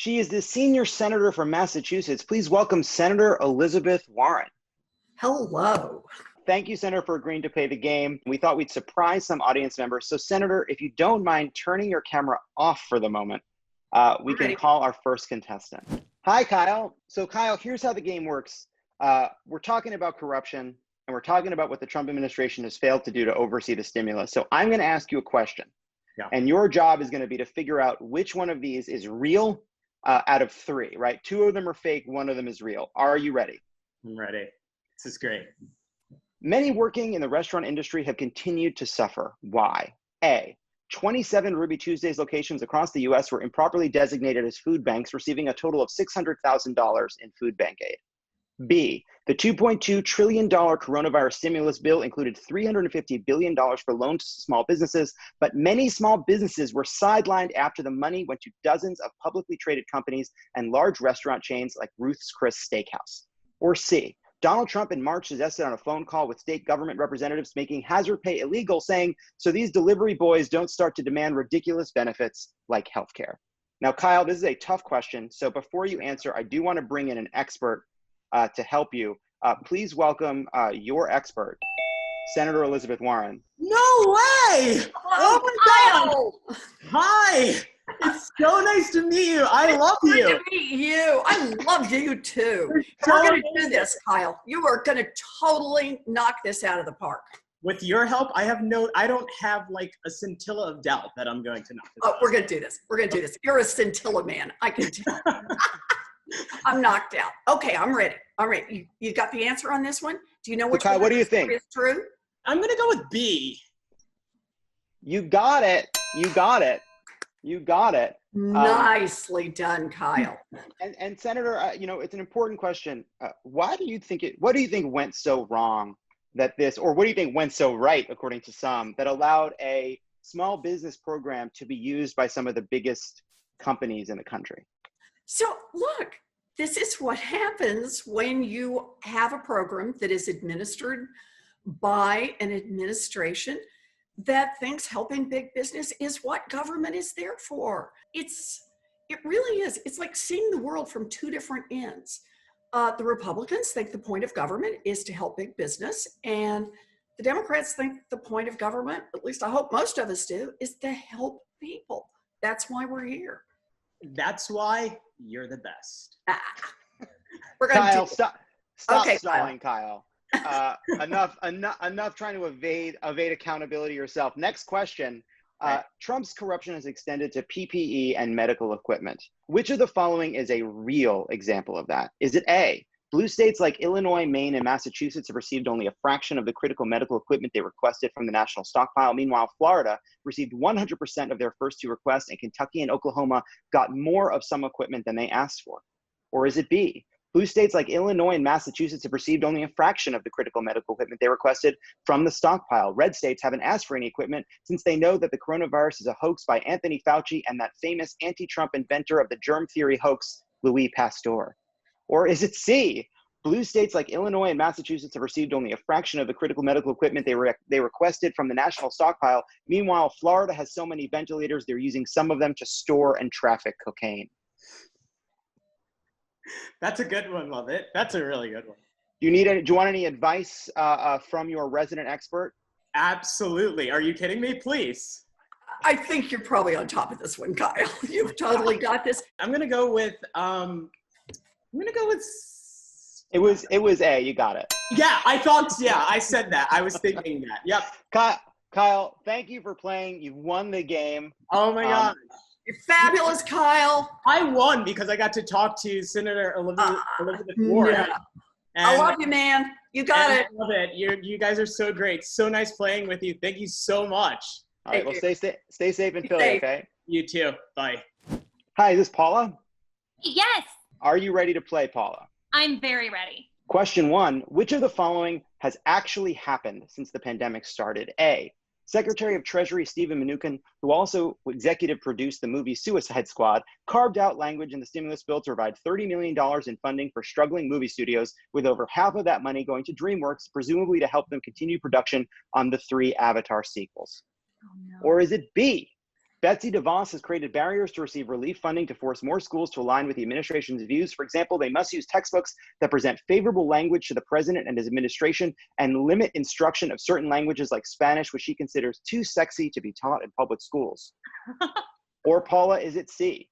She is the senior senator from Massachusetts. Please welcome Senator Elizabeth Warren. Hello. Thank you, Senator, for agreeing to play the game. We thought we'd surprise some audience members. So, Senator, if you don't mind turning your camera off for the moment, we can call our first contestant. Hi, Kyle. So, Kyle, here's how the game works. We're talking about corruption, and we're talking about what the Trump administration has failed to do to oversee the stimulus. So I'm going to ask you a question. Yeah. And your job is going to be to figure out which one of these is real out of three, right? Two of them are fake, one of them is real. Are you ready? I'm ready. This is great. Many working in the restaurant industry have continued to suffer. Why? A, 27 Ruby Tuesdays locations across the US were improperly designated as food banks, receiving a total of $600,000 in food bank aid. B, the $2.2 trillion coronavirus stimulus bill included $350 billion for loans to small businesses, but many small businesses were sidelined after the money went to dozens of publicly traded companies and large restaurant chains like Ruth's Chris Steakhouse. Or C, Donald Trump in March suggested on a phone call with state government representatives making hazard pay illegal, saying, so these delivery boys don't start to demand ridiculous benefits like healthcare. Now, Kyle, this is a tough question. So before you answer, I do want to bring in an expert to help you. Please welcome your expert, Senator Elizabeth Warren. No way! Oh my God! Hi! It's so nice to meet you. I love you. Good to meet you. I love you too. We're going to do this, Kyle. You are going to totally knock this out of the park. With your help, I don't have like a scintilla of doubt that I'm going to knock this out. We're going to do this. We're going to do this. You're a scintilla man. I can tell. I'm knocked out. Okay, I'm ready. All right, you got the answer on this one? Do you know which one what do you think? Is true? I'm going to go with B. You got it. You got it. You got it. Nicely done, Kyle. And Senator, you know, it's an important question. What do you think went so wrong that or what do you think went so right, according to some, that allowed a small business program to be used by some of the biggest companies in the country? So look, this is what happens when you have a program that is administered by an administration that thinks helping big business is what government is there for. It really is. It's like seeing the world from two different ends. The Republicans think the point of government is to help big business, and the Democrats think the point of government, at least I hope most of us do, is to help people. That's why we're here. That's why you're the best. We're gonna Kyle, stop okay, stalling, Kyle. Enough trying to evade accountability yourself. Next question. Trump's corruption has extended to PPE and medical equipment. Which of the following is a real example of that? Is it A, blue states like Illinois, Maine, and Massachusetts have received only a fraction of the critical medical equipment they requested from the national stockpile? Meanwhile, Florida received 100% of their first two requests, and Kentucky and Oklahoma got more of some equipment than they asked for? Or is it B, blue states like Illinois and Massachusetts have received only a fraction of the critical medical equipment they requested from the stockpile? Red states haven't asked for any equipment since they know that the coronavirus is a hoax by Anthony Fauci and that famous anti-Trump inventor of the germ theory hoax, Louis Pasteur. Or is it C, blue states like Illinois and Massachusetts have received only a fraction of the critical medical equipment they requested from the national stockpile? Meanwhile, Florida has so many ventilators, they're using some of them to store and traffic cocaine. That's a good one, Lovett. That's a really good one. Do you want any advice from your resident expert? Absolutely. Are you kidding me? Please. I think you're probably on top of this one, Kyle. You've totally got this. I'm gonna go with It was A. You got it. Yeah, I thought. Yeah, I said that. I was thinking that. Yep. Kyle, thank you for playing. You've won the game. Oh my God. You're fabulous, Kyle. I won because I got to talk to Senator Elizabeth Warren. Yeah. I love you, man. You got it. I love it. You guys are so great. So nice playing with you. Thank you so much. All right. Well, stay safe in Philly, okay? You too. Bye. Hi, is this Paula? Yes. Are you ready to play, Paula? I'm very ready. Question 1, which of the following has actually happened since the pandemic started? A, Secretary of Treasury Steven Mnuchin, who also executive produced the movie Suicide Squad, carved out language in the stimulus bill to provide $30 million in funding for struggling movie studios, with over half of that money going to DreamWorks, presumably to help them continue production on the 3 Avatar sequels. Oh, no. Or is it B, Betsy DeVos has created barriers to receive relief funding to force more schools to align with the administration's views. For example, they must use textbooks that present favorable language to the president and his administration and limit instruction of certain languages like Spanish, which she considers too sexy to be taught in public schools. Or Paula, is it C?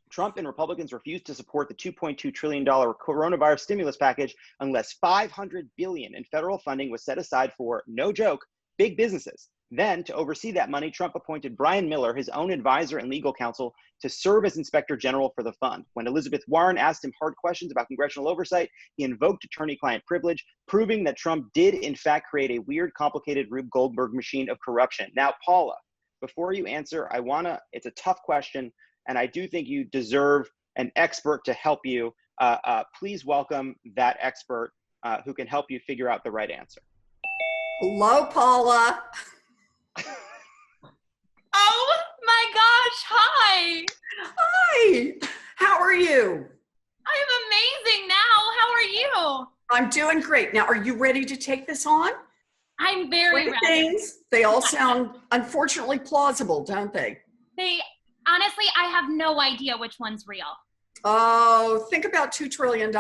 Trump and Republicans refused to support the $2.2 trillion coronavirus stimulus package unless $500 billion in federal funding was set aside for, no joke, big businesses. Then, to oversee that money, Trump appointed Brian Miller, his own advisor and legal counsel, to serve as Inspector General for the fund. When Elizabeth Warren asked him hard questions about congressional oversight, he invoked attorney-client privilege, proving that Trump did, in fact, create a weird, complicated Rube Goldberg machine of corruption. Now, Paula, before you answer, it's a tough question, and I do think you deserve an expert to help you. Please welcome that expert who can help you figure out the right answer. Hello, Paula. Oh my gosh, hi. Hi. How are you? I'm amazing now. How are you? I'm doing great. Now, are you ready to take this on? I'm very ready. Things, they all sound unfortunately plausible, don't they? Honestly, I have no idea which one's real. Oh, think about $2 trillion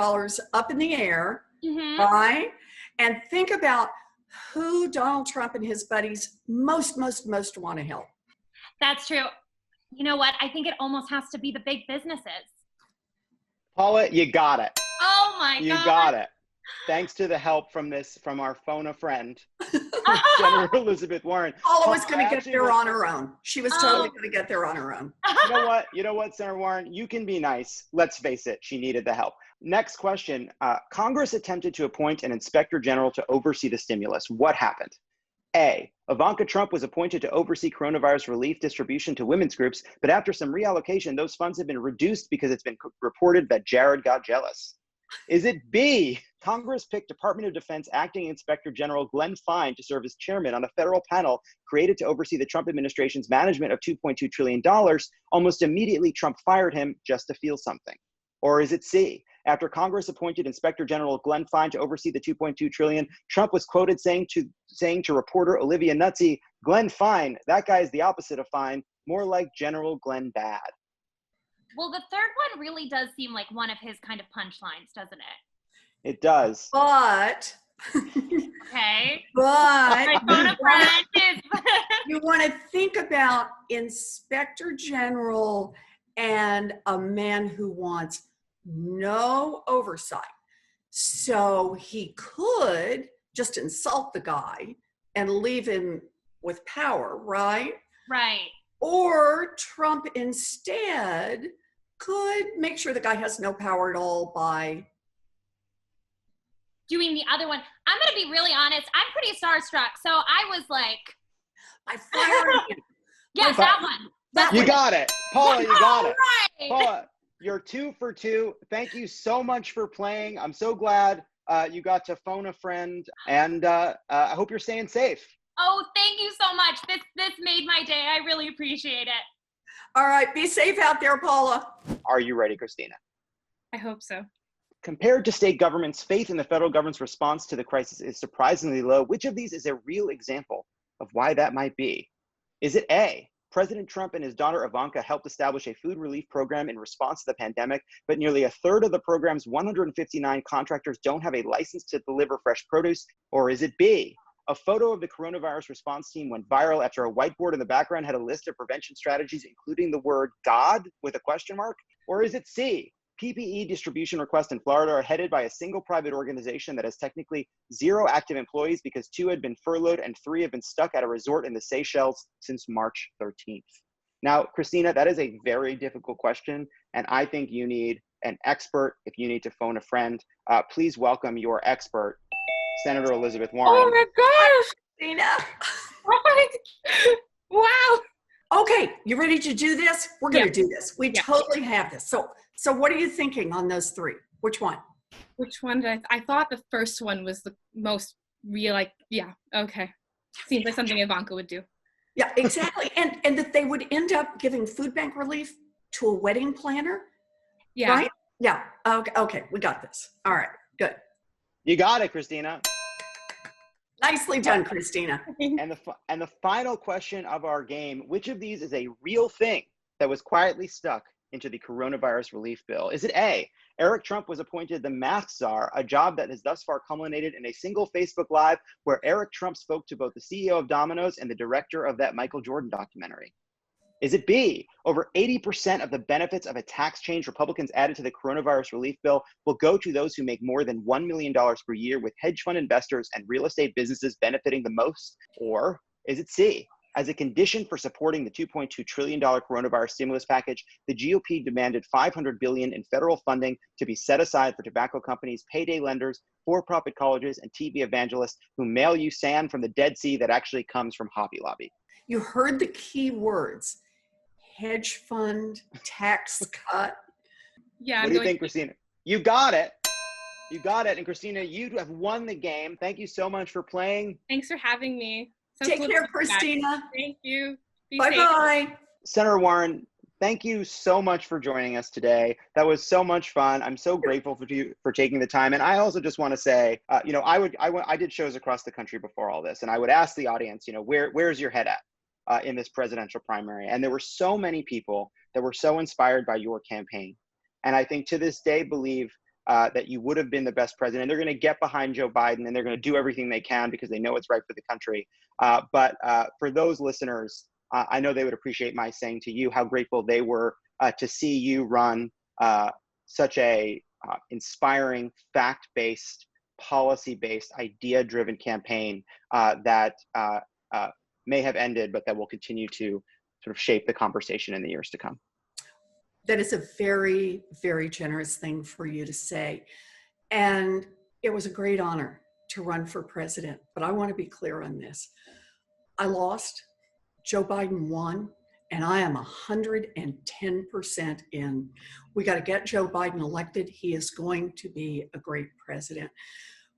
up in the air, right? And think about who Donald Trump and his buddies most want to help. That's true. You know what? I think it almost has to be the big businesses. Paula, you got it. Oh my God. You got it. Thanks to the help from our phone a friend, Senator Elizabeth Warren. Paula was going to get there on her own. She was totally going to get there on her own. You know what, Senator Warren? You can be nice. Let's face it, she needed the help. Next question. Congress attempted to appoint an inspector general to oversee the stimulus. What happened? A, Ivanka Trump was appointed to oversee coronavirus relief distribution to women's groups, but after some reallocation, those funds have been reduced because it's been reported that Jared got jealous. Is it B, Congress picked Department of Defense Acting Inspector General Glenn Fine to serve as chairman on a federal panel created to oversee the Trump administration's management of $2.2 trillion. Almost immediately, Trump fired him just to feel something. Or is it C, after Congress appointed Inspector General Glenn Fine to oversee the $2.2 trillion, Trump was quoted saying to reporter Olivia Nuzzi, Glenn Fine, that guy is the opposite of fine, more like General Glenn Bad. Well, the third one really does seem like one of his kind of punchlines, doesn't it? It does. But okay. But you you want to think about Inspector General and a man who wants no oversight. So he could just insult the guy and leave him with power, right? Right. Or Trump instead could make sure the guy has no power at all by doing the other one. I'm going to be really honest. I'm pretty starstruck. So I was like, I fired him. Yes, that one. You got it. Paula, you got it. Right. Paula, you're 2 for 2. Thank you so much for playing. I'm so glad you got to phone a friend, and I hope you're staying safe. Oh, thank you so much. This made my day. I really appreciate it. All right, be safe out there, Paula. Are you ready, Christina? I hope so. Compared to state governments, faith in the federal government's response to the crisis is surprisingly low. Which of these is a real example of why that might be? Is it A, President Trump and his daughter Ivanka helped establish a food relief program in response to the pandemic, but nearly a third of the program's 159 contractors don't have a license to deliver fresh produce? Or is it B, a photo of the coronavirus response team went viral after a whiteboard in the background had a list of prevention strategies, including the word God with a question mark? Or is it C, PPE distribution requests in Florida are headed by a single private organization that has technically 0 active employees because 2 had been furloughed and 3 have been stuck at a resort in the Seychelles since March 13th? Now, Christina, that is a very difficult question, and I think you need an expert if you need to phone a friend. Please welcome your expert, Senator Elizabeth Warren. Oh my gosh, Christina. Wow. Okay, you ready to do this? We're going to do this. We totally have this. So what are you thinking on those 3? Which one? Which one did I thought the first one was the most real, like, yeah, okay. Seems like something Ivanka would do. Yeah, exactly. and that they would end up giving food bank relief to a wedding planner? Yeah. Right? Yeah. Okay, we got this. All right, good. You got it, Christina. Nicely done, Christina. And the final question of our game, which of these is a real thing that was quietly stuck into the coronavirus relief bill? Is it A, Eric Trump was appointed the mask czar, a job that has thus far culminated in a single Facebook Live where Eric Trump spoke to both the CEO of Domino's and the director of that Michael Jordan documentary? Is it B, over 80% of the benefits of a tax change Republicans added to the coronavirus relief bill will go to those who make more than $1 million per year, with hedge fund investors and real estate businesses benefiting the most? Or is it C, as a condition for supporting the $2.2 trillion coronavirus stimulus package, the GOP demanded $500 billion in federal funding to be set aside for tobacco companies, payday lenders, for-profit colleges, and TV evangelists who mail you sand from the Dead Sea that actually comes from Hobby Lobby? You heard the key words: hedge fund, tax cut. Yeah. What do you think, Christina? You got it. You got it. And Christina, you have won the game. Thank you so much for playing. Thanks for having me. So Take cool care, to be back. Christina. Thank you. Be safe. Bye-bye. Senator Warren, thank you so much for joining us today. That was so much fun. I'm so grateful for you for taking the time. And I also just want to say, I did shows across the country before all this, and I would ask the audience, where's your head at in this presidential primary? And there were so many people that were so inspired by your campaign. And I think to this day believe that you would have been the best president. They're going to get behind Joe Biden, and they're going to do everything they can because they know it's right for the country. But for those listeners, I know they would appreciate my saying to you how grateful they were to see you run such a inspiring, fact-based, policy-based, idea-driven campaign that may have ended, but that will continue to sort of shape the conversation in the years to come. That is a very, very generous thing for you to say. And it was a great honor to run for president. But I want to be clear on this. I lost, Joe Biden won, and I am 110% in. We got to get Joe Biden elected. He is going to be a great president.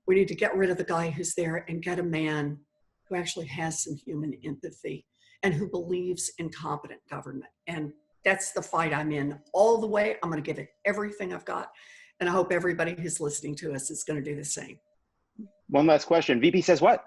We need to get rid of the guy who's there and get a man who actually has some human empathy and who believes in competent government. And that's the fight I'm in all the way. I'm going to give it everything I've got. And I hope everybody who's listening to us is going to do the same. One last question. VP says what?